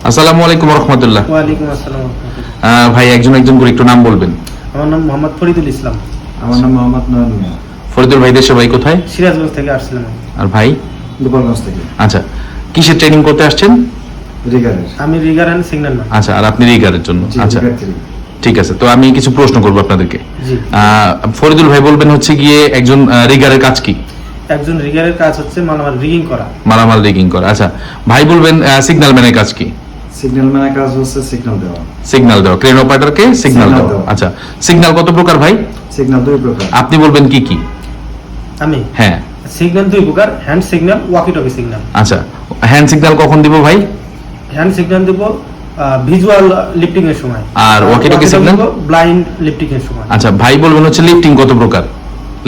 আসসালামু আলাইকুম রহমতুল্লাহ। ওয়ালাইকুম আসসালাম। ভাই একজন একজন করে একটু নাম বলবেন। আমার নাম মোহাম্মদ ফরিদুল ইসলাম। আমার নাম মোহাম্মদ নয়ন মিয়া। ফরিদুল ভাই দেশে ভাই কোথায়? সিরাজগঞ্জ থেকে আসছিলাম। আর ভাই? গোপালগঞ্জ থেকে। আচ্ছা, কিসের ট্রেনিং করতে আসছেন? রিগারের। আমি রিগার এন্ড সিগন্যাল ম্যান। আচ্ছা, আর আপনি রিগারের জন্য? জি, আচ্ছা রিগার থেকে। ঠিক আছে, তো আমি কিছু প্রশ্ন করবো আপনাদেরকে। জি। ফরিদুল ভাই বলবেন হচ্ছে গিয়ে একজন রিগারের কাজ কি? একজন রিগারের কাজ হচ্ছে মালামাল রিগিং করা। মালামাল রিগিং করা। আচ্ছা, ভাই বলবেন সিগন্যাল ম্যানের কাজ কি? সিগন্যাল ম্যানের কাজ হচ্ছে সিগন্যাল দেওয়া। সিগন্যাল দেওয়া, ক্রেন অপারেটরকে সিগন্যাল দেওয়া। আচ্ছা, সিগন্যাল কত প্রকার ভাই? সিগন্যাল দুই প্রকার। আপনি বলবেন কি কি? আমি হ্যাঁ। সিগন্যাল দুই প্রকার, hand signal, walkie talkie signal. আচ্ছা, হ্যান্ড সিগন্যাল কখন দিব ভাই? হ্যান্ড সিগন্যাল দেব ভিজুয়াল লিফটিং এর সময়, আর walkie talkie signal blind lifting এর সময়। আচ্ছা, ভাই বলবেন হচ্ছে লিফটিং কত প্রকার?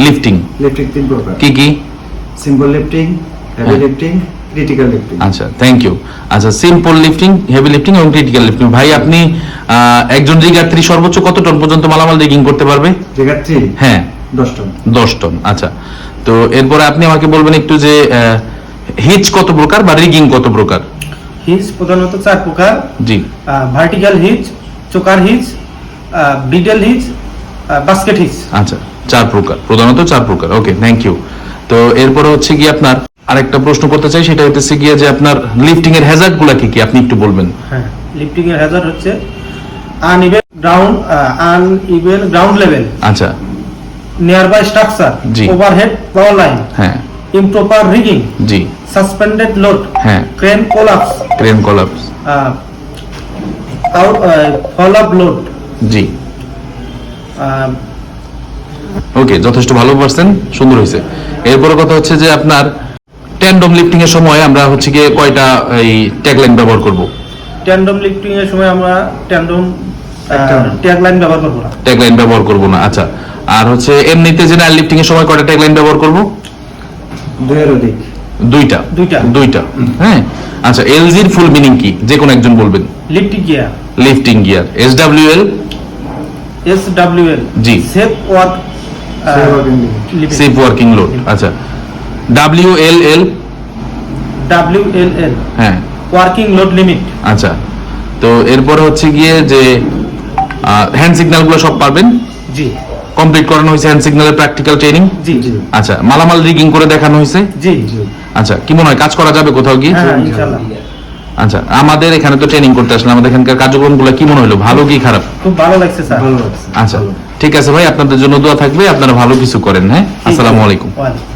লিফটিং লিফটিং তিন প্রকার। কি কি? সিম্পল লিফটিং, হেভি হ্যাঁ। Lifting, critical lifting. আচ্ছা, থ্যাংক ইউ। আচ্ছা, সিম্পল লিফটিং, হেভি লিফটিং এবং ক্রিটিক্যাল লিফটিং। ভাই আপনি একজন রিগার্থী সর্বোচ্চ কত টন পর্যন্ত মালামাল রিগিং করতে পারবে? রিগার 3 হ্যাঁ 10 টন। 10 টন। আচ্ছা, তো এরপরে আপনি আমাকে বলবেন একটু যে হিচ কত প্রকার বা রিগিং কত প্রকার? হিচ প্রধানত 4 প্রকার। জি। Vertical hitch, choker hitch, bridle hitch, basket hitch. আচ্ছা, 4 প্রকার, প্রধানত 4 প্রকার। Okay, thank you. তো এরপরে হচ্ছে কি আপনার আরেকটা প্রশ্ন করতে চাই, সেটা হচ্ছে গিয়ে যে আপনার লিফটিং এর হ্যাজার্ড গুলা কি কি আপনি একটু বলবেন। হ্যাঁ, লিফটিং এর হ্যাজার্ড হচ্ছে আনইভেন গ্রাউন্ড লেভেল, আচ্ছা, নিয়ারবাই স্ট্রাকচার, জি। ওভারহেড পাওয়ার লাইন, হ্যাঁ, ইমপ্রপার রিগিং, জি, সাসপেন্ডেড লোড, হ্যাঁ, ক্রেন কোলাপস, ক্রেন কোলাপস, ফল আপ লোড। জি। ওকে, যথেষ্ট ভালো পারছেন, সুন্দর হয়েছে। এরপরে কথা হচ্ছে যে আপনার ট্যান্ডম লিফটিং এর সময় আমরা হচ্ছে গিয়ে কয়টা এই ট্যাগলাইন ব্যবহার করব? ট্যান্ডম লিফটিং এর সময় আমরা ট্যান্ডম একটা ট্যাগলাইন ব্যবহার করব না। ট্যাগলাইন ব্যবহার করব না। আচ্ছা, আর হচ্ছে এমনিতে জেনারেল লিফটিং এর সময় কয়টা ট্যাগলাইন ব্যবহার করব? দুইয়ের অধিক। দুইটা। হ্যাঁ। আচ্ছা, এলজির ফুল মিনিং কি? যে কোন একজন বলবেন। Lifting gear. Lifting gear. SWL? জি। Safe work safe working load. আচ্ছা, ডাব্লিউএলএল? WLL হ্যাঁ। Working load limit. আচ্ছা, তো এরপরে হচ্ছে গিয়ে যে হ্যান্ড সিগন্যাল গুলো সব পারবেন? জি কমপ্লিট করানো হয়েছে হ্যান্ড সিগন্যালের প্র্যাকটিক্যাল ট্রেনিং? জি জি আচ্ছা, মালামাল রিগিং করে দেখানো হয়েছে? জি জি। আচ্ছা, কি মনে হয় কাজ করা যাবে কোথাও গিয়ে? হ্যাঁ, ইনশাআল্লাহ। আচ্ছা, আমাদের এখানে তো ট্রেনিং করতে আসলে আমাদের এখানকার কার্যক্রমগুলো কি মনে হলো, ভালো কি খারাপ? খুব ভালো লাগছে স্যার। ভালো লাগছে। আচ্ছা, ঠিক আছে ভাই, আপনাদের জন্য দোয়া থাকবে, আপনারা ভালো কিছু করেন। হ্যাঁ, আসসালামু আলাইকুম। ওয়ালাইকুম।